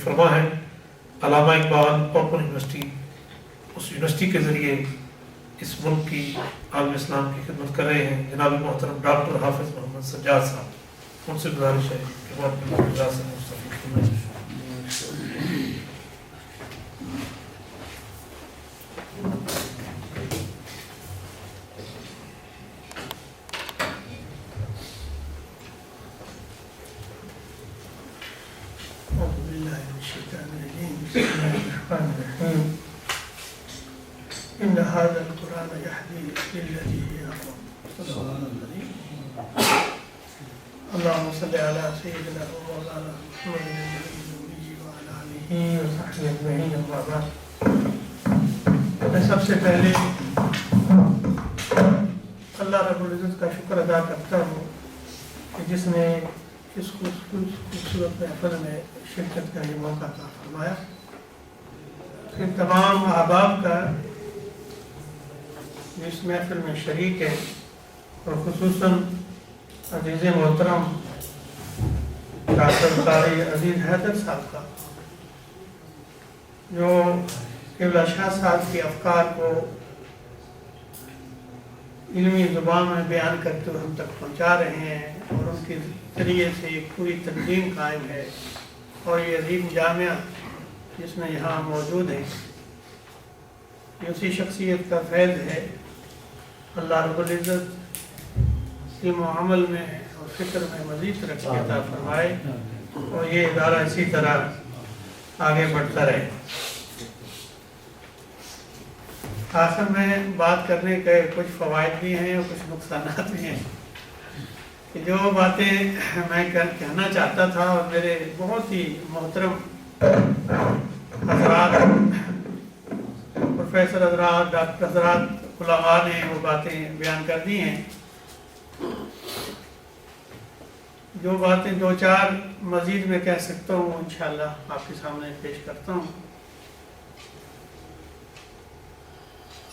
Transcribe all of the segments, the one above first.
فرما ہے علامہ Iqbal open university, اس university کے ذریعے اس ملک کی عالم اسلام کی خدمت کر رہے ہیں جناب محترم ڈاکٹر حافظ محمد سجاد صاحب، ان سے گزارش ہے کہ وہ اپنی اجازت سے مستفید فرمائیں۔ إن هذا القرآن يهدي للتي هي أقوم. اللهم صل على سيدنا ومولانا محمد النبي الأمي وعلى آله وصحبه أجمعين أما بعد۔ میں سب سے پہلے اللہ رب العزت کا شکر ادا کرتا ہوں کہ جس نے اس خوبصورت محفل میں شرکت کا یہ موقع عطا فرمایا۔ پھر تمام احباب کا اس محفل میں شریک ہے، اور خصوصاً عزیز محترم ڈاکٹر قاری عزیز حیدر صاحب کا، جو قبلہ شاہ صاحب کے افکار کو علمی زبان میں بیان کرتے ہوئے ہم تک پہنچا رہے ہیں، اور ان کے ذریعے سے ایک پوری تنظیم قائم ہے، اور یہ عظیم جامعہ جس میں یہاں موجود ہے یہ اسی شخصیت کا فیض ہے۔ اللہ رب العزت علم و عمل میں اور فکر میں مزید ترقی عطا فرمائے، اور یہ ادارہ اسی طرح آگے بڑھتا رہے۔ آخر میں بات کرنے کے کچھ فوائد بھی ہیں اور کچھ نقصانات بھی ہیں، کہ جو باتیں میں کہنا چاہتا تھا اور میرے بہت ہی محترم حضرات، پروفیسر حضرات، ڈاکٹر حضرات، علماء نے وہ باتیں بیان کر دی ہیں۔ جو باتیں دو چار مزید میں کہہ سکتا ہوں انشاءاللہ آپ کے سامنے پیش کرتا ہوں۔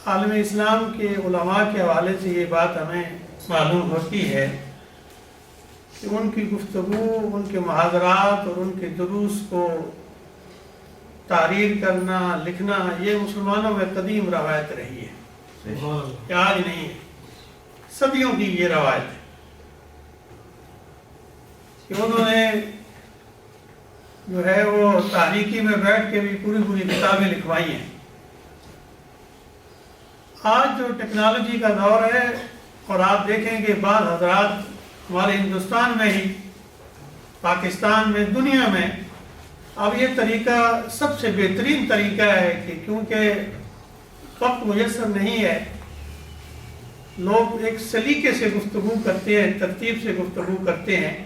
عالم اسلام کے علماء کے حوالے سے یہ بات ہمیں معلوم ہوتی ہے کہ ان کی گفتگو، ان کے محاضرات اور ان کے دروس کو تحریر کرنا، لکھنا، یہ مسلمانوں میں قدیم روایت رہی ہے، یہ آج نہیں ہے، صدیوں کی یہ روایت ہے کہ انہوں نے جو ہے وہ تاریکی میں بیٹھ کے بھی پوری کتابیں لکھوائی ہیں۔ آج جو ٹیکنالوجی کا دور ہے، اور آپ دیکھیں کہ بعض حضرات ہمارے ہندوستان میں ہی، پاکستان میں، دنیا میں اب یہ طریقہ سب سے بہترین طریقہ ہے کہ کیونکہ وقت میسر نہیں ہے، لوگ ایک سلیقے سے گفتگو کرتے ہیں، ترتیب سے گفتگو کرتے ہیں،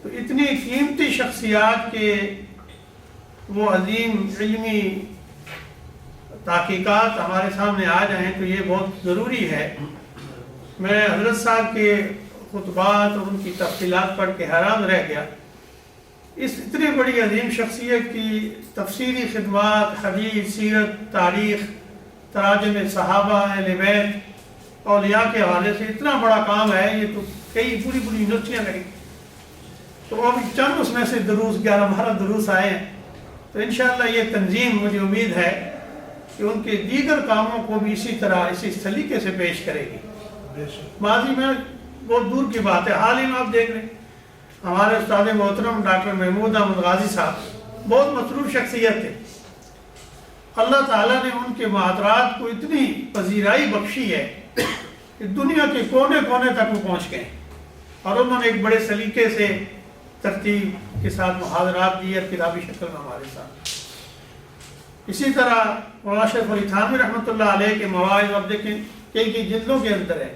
تو اتنی قیمتی شخصیات کے وہ عظیم علمی تحقیقات ہمارے سامنے آ جائیں تو یہ بہت ضروری ہے۔ میں حضرت صاحب کے خطبات اور ان کی تفصیلات پڑھ کے حیران رہ گیا۔ اس اتنی بڑی عظیم شخصیت کی تفسیری خدمات، حدیث، سیرت، تاریخ، تراجم صحابہ، اہل بیت، اولیاء کے حوالے سے اتنا بڑا کام ہے، یہ تو کئی پوری یونیورسٹیاں لگیں۔ تو اب چند اس میں سے دروس 11-12 دروس آئے ہیں، تو انشاءاللہ یہ تنظیم مجھے امید ہے کہ ان کے دیگر کاموں کو بھی اسی طرح اسی سلیقے سے پیش کرے گی۔ ماضی میں بہت دور کی بات ہے، حال ہی میں آپ دیکھ لیں ہمارے استاد محترم ڈاکٹر محمود احمد غازی صاحب بہت مصروف شخصیت تھے، اللہ تعالیٰ نے ان کے محاضرات کو اتنی پذیرائی بخشی ہے کہ دنیا کے کونے کونے تک وہ پہنچ گئے، اور انہوں نے ایک بڑے سلیقے سے ترتیب کے ساتھ محاضرات دی اور کتابی شکل میں ہمارے ساتھ۔ اسی طرح مولانا اشرف علی تھانوی رحمۃ اللہ علیہ کے مواعظ اب دیکھیں کئی جلدوں کے اندر ہیں،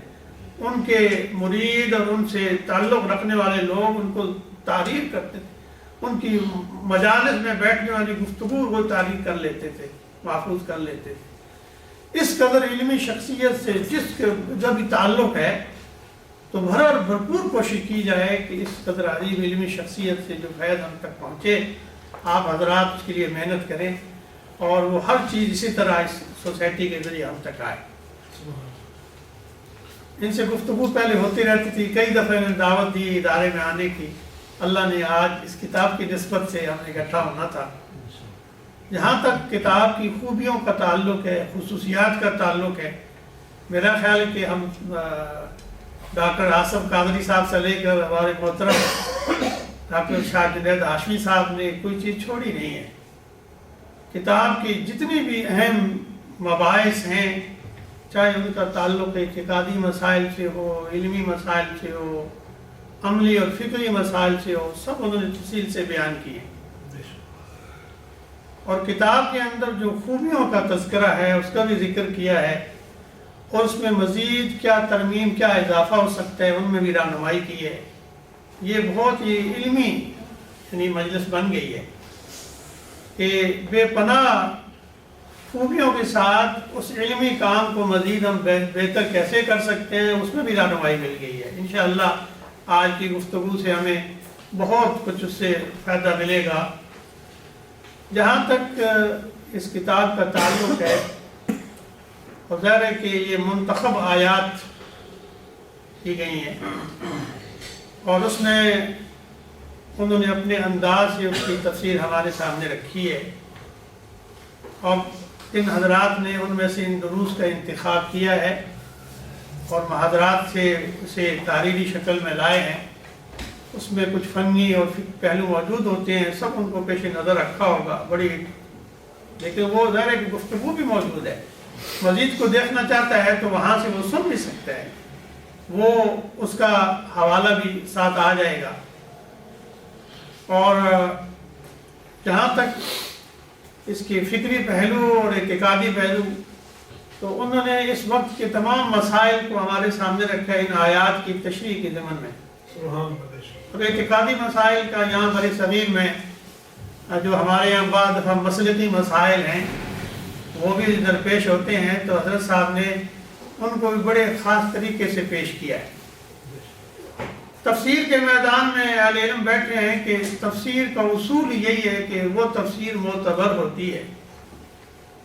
ان کے مرید اور ان سے تعلق رکھنے والے لوگ ان کو تحریر کرتے تھے، ان کی مجالس میں بیٹھنے والی گفتگو وہ تحریر کر لیتے تھے، محفوظ کر لیتے تھے۔ اس قدر علمی شخصیت سے جس کے جب بھی تعلق ہے تو بھرپور کوشش کی جائے کہ اس قدر عظیم علمی شخصیت سے جو فیض ہم تک پہنچے، آپ حضرات اس کے لیے محنت کریں، اور وہ ہر چیز اسی طرح اس سوسائٹی کے ذریعے ہم تک آئے۔ ان سے گفتگو پہلے ہوتی رہتی تھی، کئی دفعہ میں دعوت دی ادارے میں آنے کی، اللہ نے آج اس کتاب کی نسبت سے ہم اکٹھا ہونا تھا۔ جہاں تک کتاب کی خوبیوں کا تعلق ہے، خصوصیات کا تعلق ہے، میرا خیال ہے کہ ہم ڈاکٹر آصف قادری صاحب سے لے کر ہمارے محترم ڈاکٹر شاہ جنید ہاشمی صاحب نے کوئی چیز چھوڑی نہیں ہے۔ کتاب کی جتنی بھی اہم مباحث ہیں، چاہے ان کا تعلق اعتقادی مسائل سے ہو، علمی مسائل سے ہو، عملی اور فکری مسائل سے ہو، سب انہوں نے تفصیل سے بیان کیے۔ اور کتاب کے اندر جو خوبیوں کا تذکرہ ہے اس کا بھی ذکر کیا ہے، اور اس میں مزید کیا ترمیم، کیا اضافہ ہو سکتا ہے، ان میں بھی رہنمائی کی ہے۔ یہ بہت ہی علمی یعنی مجلس بن گئی ہے کہ بے پناہ خوبیوں کے ساتھ اس علمی کام کو مزید ہم بہتر کیسے کر سکتے ہیں، اس میں بھی رہنمائی مل گئی ہے۔ انشاءاللہ آج کی گفتگو سے ہمیں بہت کچھ اس سے فائدہ ملے گا۔ جہاں تک اس کتاب کا تعلق ہے، اور ظاہر ہے کہ یہ منتخب آیات کی گئی ہیں، اور اس میں انہوں نے اپنے انداز سے اس کی تفسیر ہمارے سامنے رکھی ہے، اور ان حضرات نے ان میں سے ان دروس کا انتخاب کیا ہے اور محاضرات سے اسے تحریری شکل میں لائے ہیں۔ اس میں کچھ فنی اور پہلو موجود ہوتے ہیں، سب ان کو پیش نظر رکھا ہوگا بڑی، لیکن وہ ظاہر ہے کہ گفتگو بھی موجود ہے، مزید کو دیکھنا چاہتا ہے تو وہاں سے وہ سن بھی سکتا ہے، وہ اس کا حوالہ بھی ساتھ آ جائے گا۔ اور جہاں تک اس کے فکری پہلو اور اعتقادی پہلو، تو انہوں نے اس وقت کے تمام مسائل کو ہمارے سامنے رکھا ہے ان آیات کی تشریح کے ضمن میں۔ اور اعتقادی مسائل کا یہاں بر صغیر میں جو ہمارے یہاں بعض دفعہ مسلکی مسائل ہیں وہ بھی درپیش ہوتے ہیں، تو حضرت صاحب نے ان کو بھی بڑے خاص طریقے سے پیش کیا ہے۔ تفسیر کے میدان میں اہل علم بیٹھے ہیں کہ تفسیر کا اصول یہی ہے کہ وہ تفسیر معتبر ہوتی ہے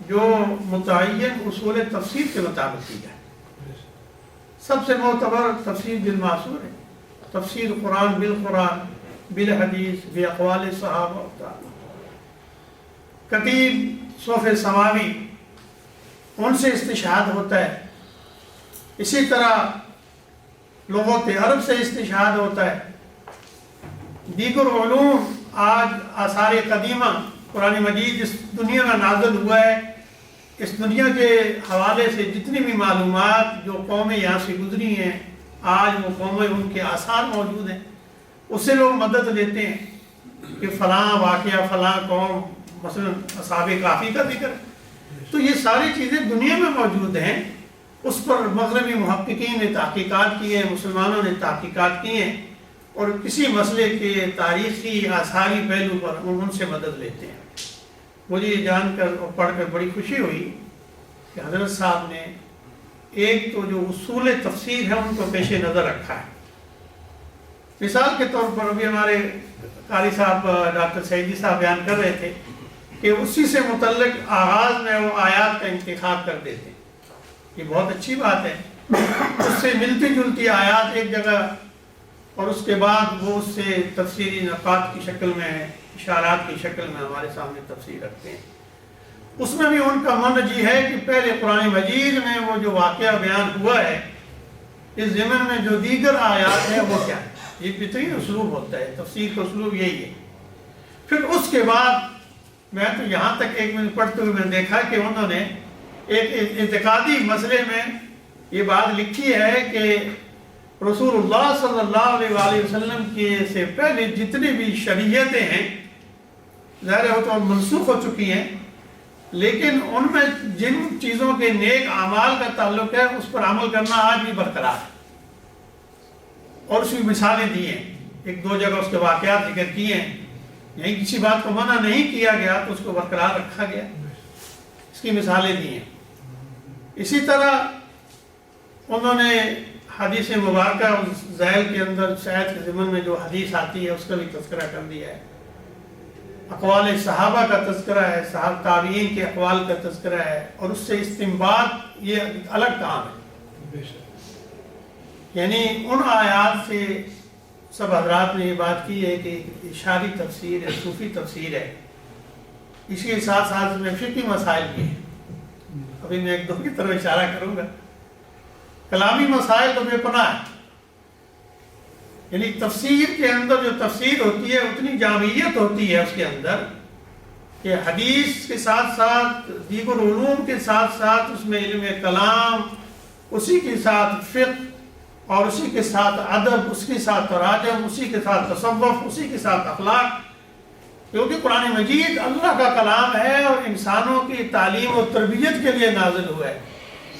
جو متعین اصول تفسیر کے مطابق کی جائے۔ سب سے معتبر تفسیر بالمعصور ہے، تفسیر قرآن بالقرآن بالحدیث باقوال صحابہ، کتیب صوف سماوی ان سے استشہاد ہوتا ہے، اسی طرح لغت عرب سے استشہاد ہوتا ہے، دیگر علوم آج آثار قدیمہ قرآن مجید اس دنیا میں نازل ہوا ہے، اس دنیا کے حوالے سے جتنی بھی معلومات جو قومیں یہاں سے گزری ہیں، آج وہ قومیں ان کے آثار موجود ہیں، اس سے لوگ مدد لیتے ہیں کہ فلاں واقعہ فلاں قوم، مثلا اصحاب کافی کا ذکر، تو یہ ساری چیزیں دنیا میں موجود ہیں، اس پر مغربی محققین نے تحقیقات کی ہیں، مسلمانوں نے تحقیقات کی ہیں، اور کسی مسئلے کے تاریخی آثاری پہلو پر ان سے مدد لیتے ہیں۔ مجھے یہ جان کر اور پڑھ کر بڑی خوشی ہوئی کہ حضرت صاحب نے ایک تو جو اصول تفسیر ہے ان کو پیش نظر رکھا ہے۔ مثال کے طور پر ابھی ہمارے قاری صاحب ڈاکٹر سعیدی صاحب بیان کر رہے تھے کہ اسی سے متعلق آغاز میں وہ آیات کا انتخاب کر دیتے ہیں، یہ بہت اچھی بات ہے۔ اس سے ملتی جلتی آیات ایک جگہ، اور اس کے بعد وہ اس سے تفسیری نقاط کی شکل میں، اشارات کی شکل میں ہمارے سامنے تفسیر رکھتے ہیں۔ اس میں بھی ان کا منہج یہ ہے کہ پہلے قرآن مجید میں وہ جو واقعہ بیان ہوا ہے، اس ضمن میں جو دیگر آیات ہیں وہ کیا ہے، یہ بہترین اسلوب ہوتا ہے، تفسیر کا اسلوب یہی ہے۔ پھر اس کے بعد میں تو یہاں تک ایک منٹ پڑھتے ہوئے میں نے دیکھا کہ انہوں نے ایک اعتقادی مسئلے میں یہ بات لکھی ہے کہ رسول اللہ صلی اللہ علیہ وآلہ وسلم کے سے پہلے جتنی بھی شریعتیں ہیں ظاہر ہے تو منسوخ ہو چکی ہیں، لیکن ان میں جن چیزوں کے نیک اعمال کا تعلق ہے اس پر عمل کرنا آج بھی برقرار ہے، اور اس کی مثالیں دی ہیں، ایک دو جگہ اس کے واقعات ذکر کیے ہیں، یہیں کسی بات کو منع نہیں کیا گیا تو اس کو برقرار رکھا گیا، اس کی مثالیں دی ہیں۔ اسی طرح انہوں نے حدیث مبارکہ ذیل کے اندر شاید کے ضمن میں جو حدیث آتی ہے اس کا بھی تذکرہ کر دیا ہے، اقوال صحابہ کا تذکرہ ہے، صحابہ تابعین کے اقوال کا تذکرہ ہے، اور اس سے استنباط یہ الگ کام ہے، یعنی ان آیات سے سب حضرات نے یہ بات کی ہے کہ اشاری تفسیر ہے، صوفی تفسیر ہے، اس کے ساتھ ساتھ میں فقہی مسائل بھی ہیں. ابھی میں ایک دو کی طرف اشارہ کروں گا. کلامی مسائل تو بے پناہ ہے، یعنی تفسیر کے اندر جو تفسیر ہوتی ہے اتنی جامعیت ہوتی ہے اس کے اندر کہ حدیث کے ساتھ ساتھ دیگر علوم کے ساتھ ساتھ اس میں علم کلام، اسی کے ساتھ فقہ، اور اسی کے ساتھ ادب، اس کے ساتھ تراجم، اسی کے ساتھ تصوف، اسی کے ساتھ اخلاق. کیونکہ قرآن مجید اللہ کا کلام ہے اور انسانوں کی تعلیم و تربیت کے لیے نازل ہوا ہے.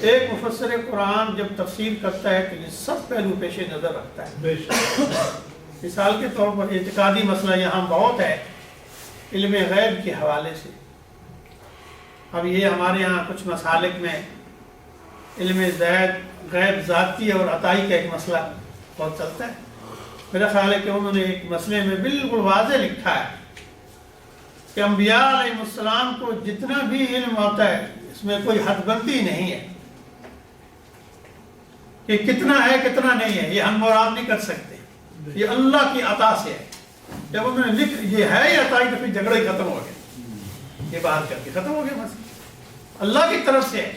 ایک مفسر قرآن جب تفسیر کرتا ہے تو یہ سب پہلو پیش نظر رکھتا ہے. مثال کے طور پر اعتقادی مسئلہ یہاں بہت ہے علم غیب کے حوالے سے. اب یہ ہمارے یہاں کچھ مسالک میں علم غیب ذاتی اور عطائی کا ایک مسئلہ بہت چلتا ہے. میرا خیال ہے کہ انہوں نے ایک مسئلے میں بالکل واضح لکھا ہے کہ انبیاء علیہ السلام کو جتنا بھی علم ہوتا ہے اس میں کوئی حد بندی نہیں ہے کہ کتنا ہے کتنا نہیں ہے. یہ ہم مراد نہیں کر سکتے، یہ اللہ کی عطا سے ہے. جب انہوں نے لکھ یہ ہے یہ عطائی تو پھر جھگڑا ہی ختم ہو گیا، یہ بات کر کے ختم ہو گیا. مسئلہ اللہ کی طرف سے ہے.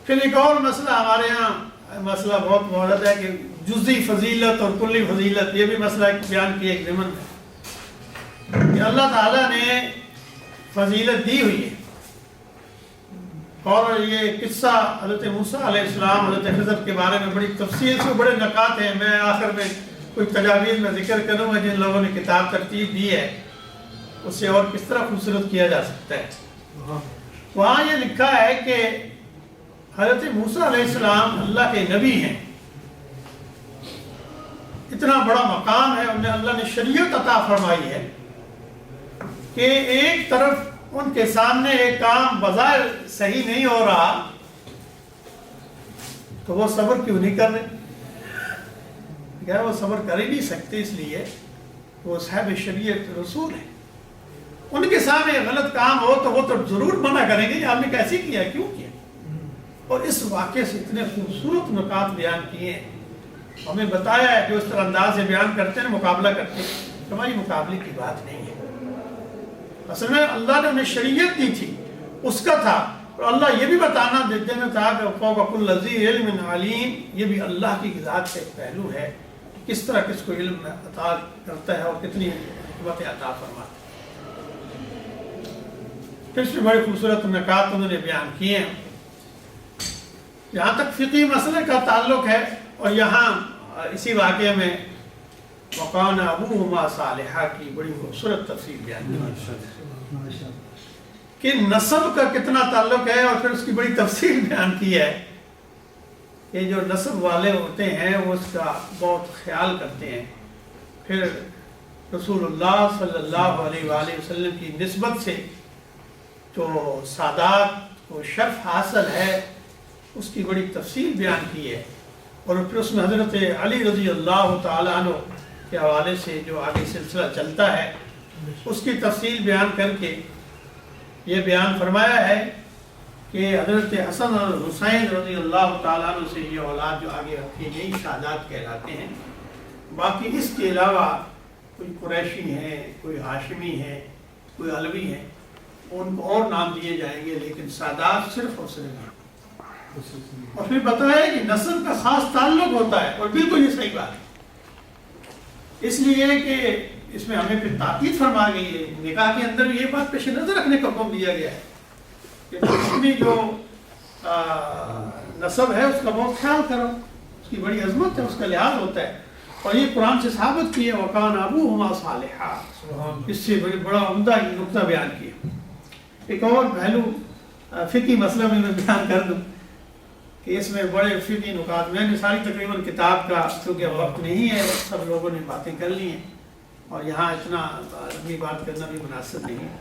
پھر ایک اور مسئلہ ہمارے یہاں مسئلہ بہت موجود ہے کہ جزئی فضیلت اور کلی فضیلت. یہ بھی مسئلہ ایک بیان کیا ایک ضمن ہے کہ اللہ تعالیٰ نے فضیلت دی ہوئی ہے. اور یہ قصہ حضرت موسیٰ علیہ السلام حضرت خضر کے بارے میں بڑی تفصیل سے بڑے نکات ہیں. میں آخر میں کچھ تجاویز میں ذکر کروں گا جن لوگوں نے کتاب ترتیب دی ہے اس سے اور کس طرح خوبصورت کیا جا سکتا ہے. وہاں یہ لکھا ہے کہ حضرت موسیٰ علیہ السلام اللہ کے نبی ہیں، اتنا بڑا مقام ہے، انہیں اللہ نے شریعت عطا فرمائی ہے کہ ایک طرف ان کے سامنے ایک کام بظاہر صحیح نہیں ہو رہا تو وہ صبر کیوں نہیں کر رہے؟ وہ صبر کر ہی نہیں سکتے، اس لیے وہ صاحب شریعت رسول ہیں. ان کے سامنے غلط کام ہو تو وہ تو ضرور منع کریں گے، آپ نے کیسے کیا، کیوں کیا. اور اس واقعے سے اتنے خوبصورت نکات بیان کیے ہیں، ہمیں بتایا ہے جو اس طرح انداز سے بیان کرتے ہیں مقابلہ کرتے ہیں، ہماری مقابلے کی بات نہیں ہے. اصل میں اللہ نے انہیں شریعت دی تھی، اس کا تھا. اور اللہ یہ بھی بتانا دینا تھا کہ فوق کل ذی علم علیم، یہ بھی اللہ کی ذات سے ایک پہلو ہے کس طرح کس کو علم عطا کرتا ہے اور کتنی حکمت عطا فرماتا ہے. پھر اس میں بڑے خوبصورت نکات انہوں نے بیان کیے ہیں. جہاں تک فقہی مسئلے کا تعلق ہے، اور یہاں اسی واقعے میں وَقَانَ أَبُوهُمَا صَالِحًا کی بڑی خوبصورت تفصیل بیان کی کہ نسب کا کتنا تعلق ہے، اور پھر اس کی بڑی تفصیل بیان کی ہے کہ جو نسب والے ہوتے ہیں وہ اس کا بہت خیال کرتے ہیں. پھر رسول اللہ صلی اللہ علیہ وآلہ وسلم کی نسبت سے جو سادات کو شرف حاصل ہے اس کی بڑی تفصیل بیان کی ہے. اور پھر اس میں حضرت علی رضی اللہ تعالیٰ عنہ کے حوالے سے جو آگے سلسلہ چلتا ہے اس کی تفصیل بیان کر کے یہ بیان فرمایا ہے کہ حضرت حسن اور حسین رضی اللہ تعالیٰ عنہ سے یہ اولاد جو آگے رکھی گئی سادات کہلاتے ہیں. باقی اس کے علاوہ کوئی قریشی ہیں، کوئی ہاشمی ہیں، کوئی علوی ہیں، ان کو اور نام دیے جائیں گے، لیکن سادات صرف اور صرف ہیں. اور پھر بتایا کہ نسل کا خاص تعلق ہوتا ہے، اور بالکل یہ صحیح بات ہے. اس لیے کہ اس میں ہمیں پھر تاکید فرما گئی ہے، نکاح کے اندر یہ بات پیش نظر رکھنے کا حکم دیا گیا ہے کہ اس میں جو نسب ہے اس کا بہت خیال کرو، اس کی بڑی عظمت ہے، اس کا لحاظ ہوتا ہے. اور یہ قرآن سے ثابت کیا وَقَانَ أَبُوهُمَا صَالِحًا، اس سے بڑا عمدہ نقطہ بیان کیا. ایک اور پہلو فقہی مسئلہ میں بیان کر دوں کہ اس میں بڑے فقہی نکات، میں نے ساری تقریباً کتاب کا کیونکہ وقت نہیں ہے، سب لوگوں نے باتیں کر لی ہیں اور یہاں اتنا آدمی بات کرنا بھی مناسب نہیں ہے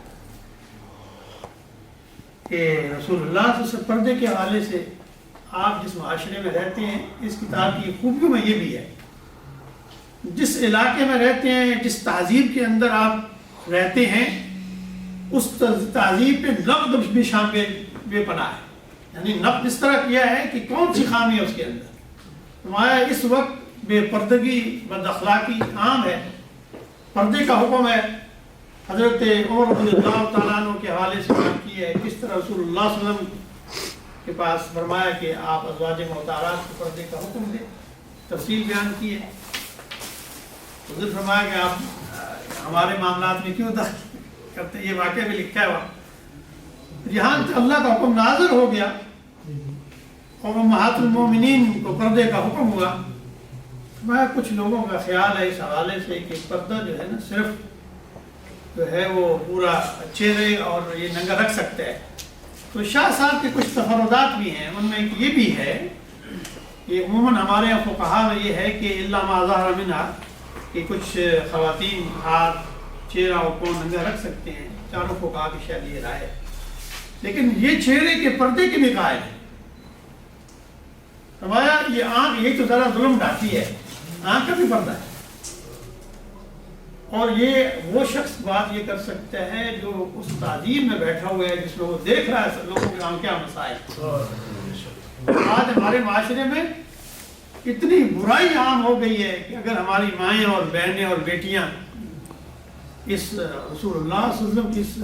کہ رسول اللہ صلی اللہ علیہ وسلم پردے کے حوالے سے آپ جس معاشرے میں رہتے ہیں، اس کتاب کی خوبیوں میں یہ بھی ہے، جس علاقے میں رہتے ہیں، جس تہذیب کے اندر آپ رہتے ہیں، اس تہذیب پہ نقد بھی شامل بے پناہ ہے. یعنی نقد اس طرح کیا ہے کہ کون سی خامی ہے اس کے اندر. فرمایا اس وقت بے پردگی بد اخلاقی عام ہے. پردے کا حکم ہے. حضرت عمر رضی اللہ تعالیٰ عنہ کے حوالے سے بات کی ہے کس طرح رسول اللہ صلی اللہ علیہ وسلم کے پاس فرمایا کہ آپ ازواج مطہرات کو پردے کا حکم دیں. تفصیل بیان کی ہے. حضور فرمایا کہ آپ ہمارے معاملات میں کیوں دخل کرتے. یہ واقعہ بھی لکھا ہے وہاں. یہاں اللہ کا حکم نازل ہو گیا اور امہات المومنین کو پردے کا حکم ہوا. میں کچھ لوگوں کا خیال ہے اس حوالے سے کہ پردہ جو ہے نا صرف جو ہے وہ پورا چہرے اور یہ ننگا رکھ سکتے ہیں. تو شاہ صاحب کے کچھ تفردات بھی ہیں. ان میں یہ بھی ہے کہ عموماً ہمارے یہاں فقہا میں یہ ہے کہ الا ما ظہر منہا کہ کچھ خواتین ہاتھ چہرہ اور پاؤں ننگا رکھ سکتے ہیں. چاروں فقہا کی شاید یہ رائے ہے. لیکن یہ چہرے کے پردے کے بھی قائل ہے. فرمایا یہ آنکھ یہی تو ذرا ظلم ڈھاتی ہے. آنکھ کا بھی پردہ ہے. اور یہ وہ شخص بات یہ کر سکتا ہے جو اس تعظیم میں بیٹھا ہوا ہے جس میں وہ دیکھ رہا ہے لوگوں کے کیا مسائل. آج ہمارے معاشرے میں اتنی برائی عام ہو گئی ہے کہ اگر ہماری مائیں اور بہنیں اور بیٹیاں اس رسول اللہ صلی اللہ علیہ وسلم کی اس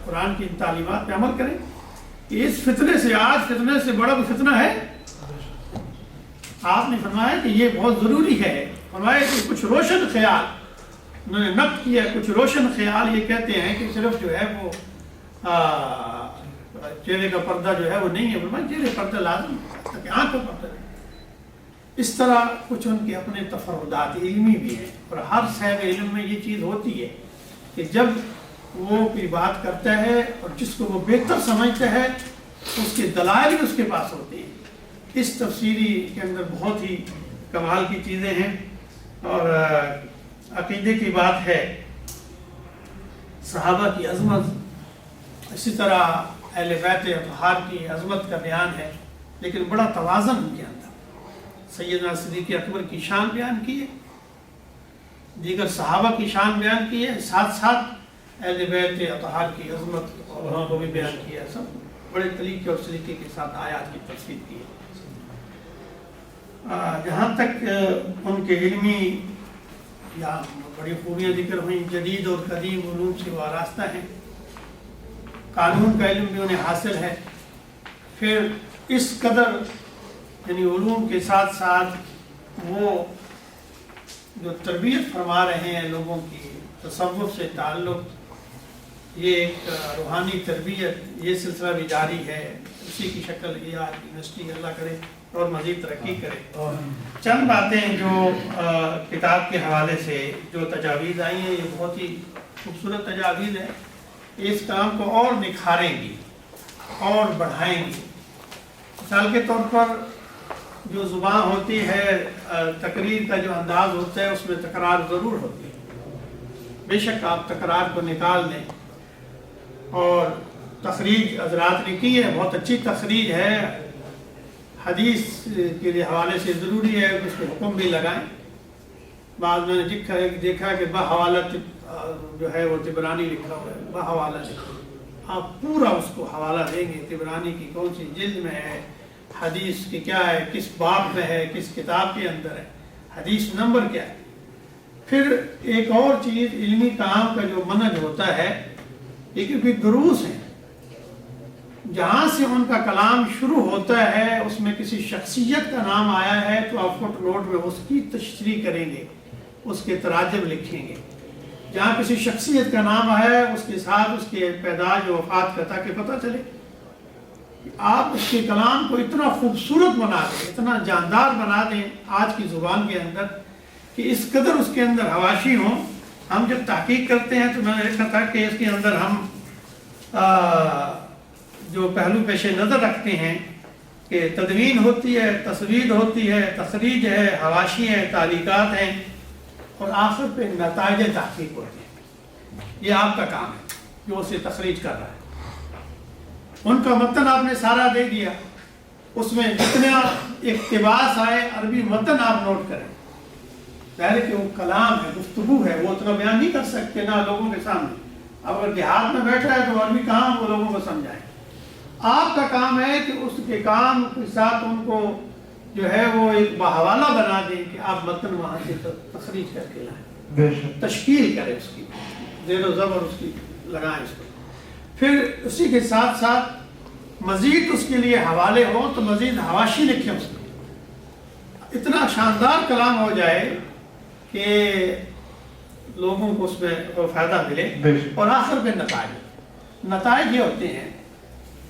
قرآن کی تعلیمات پہ عمل کریں کہ اس فتنے سے آج فتنے سے بڑا کوئی فتنہ ہے. آپ نے فرمایا کہ یہ بہت ضروری ہے. فرمایا کہ کچھ روشن خیال انہوں نے نقد کیا. کچھ روشن خیال یہ کہتے ہیں کہ صرف جو ہے وہ چہرے کا پردہ جو ہے وہ نہیں ہے. فرمایا چہرے پردہ لازم ہے کہ آنکھ کا پردہ نہیں. اس طرح کچھ ان کے اپنے تفردات علمی بھی ہیں. اور ہر صاحب علم میں یہ چیز ہوتی ہے کہ جب وہ کوئی بات کرتا ہے اور جس کو وہ بہتر سمجھتا ہے اس کے دلائل بھی اس کے پاس ہوتے ہیں. اس تفسیری کے اندر بہت ہی کمال کی چیزیں ہیں. اور عقیدے کی بات ہے, صحابہ کی عظمت, اسی طرح اہل بیت اطہار کی عظمت کا بیان ہے, لیکن بڑا توازن ان کے اندر. سیدنا صدیق اکبر کی شان بیان کی ہے, دیگر صحابہ کی شان بیان کی ہے, ساتھ ساتھ اہل بیت اطہار کی عظمت اور کو بھی بیان کیا ہے. سب بڑے طریقے اور سلیقے کے ساتھ آیات کی تفسیر کی ہے. جہاں تک ان کے علمی یا بڑی خوبیاں ذکر ہوئیں, جدید اور قدیم علوم سے وہ آراستہ ہیں. قانون کا علم بھی انہیں حاصل ہے. پھر اس قدر یعنی علوم کے ساتھ ساتھ وہ جو تربیت فرما رہے ہیں لوگوں کی, تصوف سے تعلق, یہ ایک روحانی تربیت, یہ سلسلہ بھی جاری ہے. اسی کی شکل یہ آج یونیورسٹی اللہ کرے اور مزید ترقی کرے. چند باتیں جو کتاب کے حوالے سے جو تجاویز آئی ہیں, یہ بہت ہی خوبصورت تجاویز ہیں. اس کام کو اور نکھاریں گی اور بڑھائیں گی. مثال کے طور پر جو زبان ہوتی ہے, تقریر کا جو انداز ہوتا ہے, اس میں تکرار ضرور ہوتی ہے. بے شک آپ تکرار کو نکال دیں. اور تخریج حضرات نے کی ہے, بہت اچھی تخریج ہے. حدیث کے حوالے سے ضروری ہے کہ اس کے حکم بھی لگائیں. بعض میں نے دیکھا کہ بحوالہ جو ہے وہ طبرانی لکھا ہوا ہے, بحوالہ لکھا. آپ پورا اس کو حوالہ دیں گے, طبرانی کی کون سی جلد میں ہے, حدیث کی کیا ہے, کس باب میں ہے, کس کتاب کے اندر ہے, حدیث نمبر کیا ہے. پھر ایک اور چیز, علمی کام کا جو منہج ہوتا ہے, یہ بھی دروس ہیں. جہاں سے ان کا کلام شروع ہوتا ہے اس میں کسی شخصیت کا نام آیا ہے تو آپ فٹ نوٹ میں اس کی تشریح کریں گے, اس کے تراجم لکھیں گے. جہاں کسی شخصیت کا نام آیا ہے اس کے ساتھ اس کے پیدائش و وفات کا, تاکہ پتہ چلے کہ آپ اس کے کلام کو اتنا خوبصورت بنا دیں, اتنا جاندار بنا دیں آج کی زبان کے اندر کہ اس قدر اس کے اندر حواشی ہوں. ہم جب تحقیق کرتے ہیں تو میں نے دیکھا تھا کہ اس کے اندر ہم جو پہلو پیش نظر رکھتے ہیں کہ تدوین ہوتی ہے, تصویر ہوتی ہے, تخریج ہے, حواشی ہے, تعلیقات ہیں, اور آخر پہ نتائج تحقیق ہوتے ہیں. یہ آپ کا کام ہے جو اسے تخریج کر رہا ہے. ان کا متن آپ نے سارا دے دیا, اس میں جتنا اقتباس آئے عربی متن آپ نوٹ کریں. ظاہر کہ وہ کلام ہے, گفتگو ہے, وہ اتنا بیان نہیں کر سکتے نہ لوگوں کے سامنے. اب اگر دیہات میں بیٹھا ہے تو عربی کہاں وہ لوگوں کو سمجھائیں. آپ کا کام ہے کہ اس کے کام کے ساتھ ان کو جو ہے وہ ایک بحوالہ بنا دیں کہ آپ متن وہاں سے تخریج کر کے لائیں، بے شک تشکیل کریں اس کی، زیر و زبر اس کی لگائیں اس کو. پھر اسی کے ساتھ ساتھ مزید اس کے لیے حوالے ہوں تو مزید حواشی لکھیں اس میں. اتنا شاندار کلام ہو جائے کہ لوگوں کو اس میں فائدہ ملے. اور آخر پہ نتائج یہ ہوتے ہیں،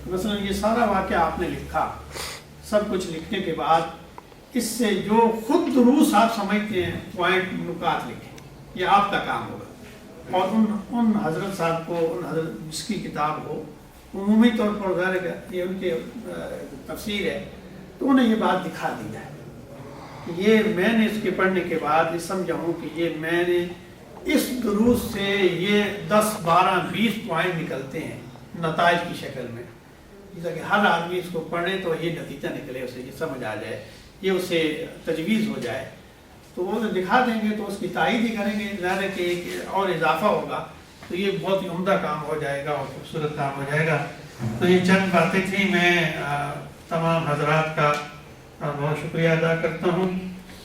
مثلا یہ سارا واقعہ آپ نے لکھا، سب کچھ لکھنے کے بعد اس سے جو خود دروس آپ سمجھتے ہیں پوائنٹ نکات لکھیں، یہ آپ کا کام ہوگا. اور ان حضرت صاحب کو، ان حضرت جس کی کتاب ہو، عمومی طور پر ظاہر ہے یہ ان کے تفسیر ہے، تو انہیں یہ بات دکھا دی جائے کہ یہ میں نے اس کے پڑھنے کے بعد یہ سمجھا ہوں کہ یہ میں نے اس دروس سے یہ 10 12 20 پوائنٹ نکلتے ہیں نتائج کی شکل میں، جیسا کہ ہر آدمی اس کو پڑھے تو یہ نتیجہ نکلے، اسے یہ سمجھ آ جائے، یہ اسے تجویز ہو جائے. تو وہ دکھا دیں گے تو اس کی تائید ہی کریں گے، ظاہر ہے کہ ایک اور اضافہ ہوگا، تو یہ بہت ہی عمدہ کام ہو جائے گا اور خوبصورت کام ہو جائے گا. تو یہ چند باتیں تھیں. میں تمام حضرات کا بہت شکریہ ادا کرتا ہوں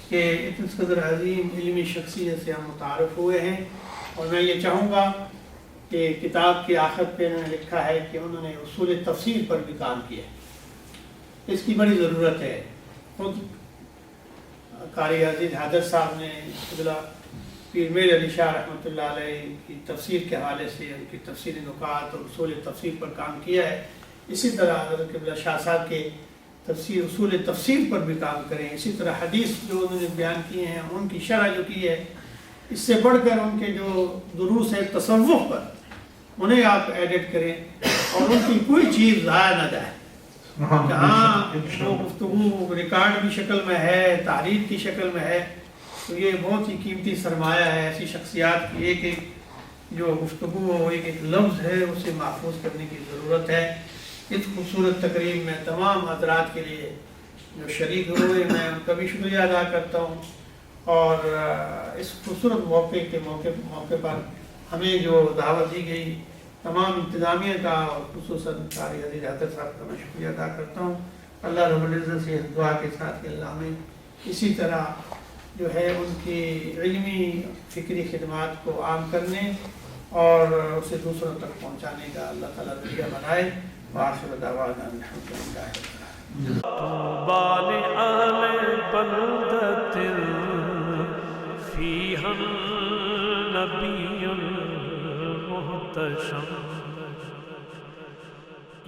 کہ اس قدر عظیم علمی شخصیت سے ہم متعارف ہوئے ہیں. اور میں یہ چاہوں گا کہ کتاب کے آخر پہ انہوں نے لکھا ہے کہ انہوں نے اصول تفسیر پر بھی کام کیا، اس کی بڑی ضرورت ہے. خود قاری عزیز حیدر صاحب نے قبلہ پیر میر علی شاہ رحمۃ اللہ علیہ کی تفسیر کے حوالے سے ان کی تفسیر نکات اور اصول تفسیر پر کام کیا ہے. اسی طرح حضرت قبلہ شاہ صاحب کے تفسیر اصول تفسیر پر بھی کام کریں. اسی طرح حدیث جو انہوں نے بیان کیے ہیں ان کی شرح جو کی ہے، اس سے بڑھ کر ان کے جو دروس ہے تصوف پر، انہیں آپ ایڈٹ کریں اور ان کی کوئی چیز ضائع نہ جائے. جہاں وہ گفتگو ریکارڈ کی شکل میں ہے، تحریر کی شکل میں ہے، تو یہ بہت ہی قیمتی سرمایہ ہے. ایسی شخصیات کی ایک ایک جو گفتگو ہو، ایک ایک لفظ ہے، اسے محفوظ کرنے کی ضرورت ہے. اس خوبصورت تقریب میں تمام حضرات کے لیے جو شریک ہوئے، میں ان کا بھی شکریہ ادا کرتا ہوں. اور اس خوبصورت موقع پر ہمیں جو دعوت دی گئی، تمام انتظامیہ کا اور خصوصاً قاری عزیز حیدر صاحب کا میں شکریہ ادا کرتا ہوں. اللہ رب العزت سے دعا کے ساتھ کہ اللہ میں اسی طرح جو ہے ان کی علمی فکری خدمات کو عام کرنے اور اسے دوسروں تک پہنچانے کا اللہ تعالیٰ ذریعہ بنائے. وآخر دعوانا الحمد للہ. طوبى لأهل بلدة فيها النبي المحتشم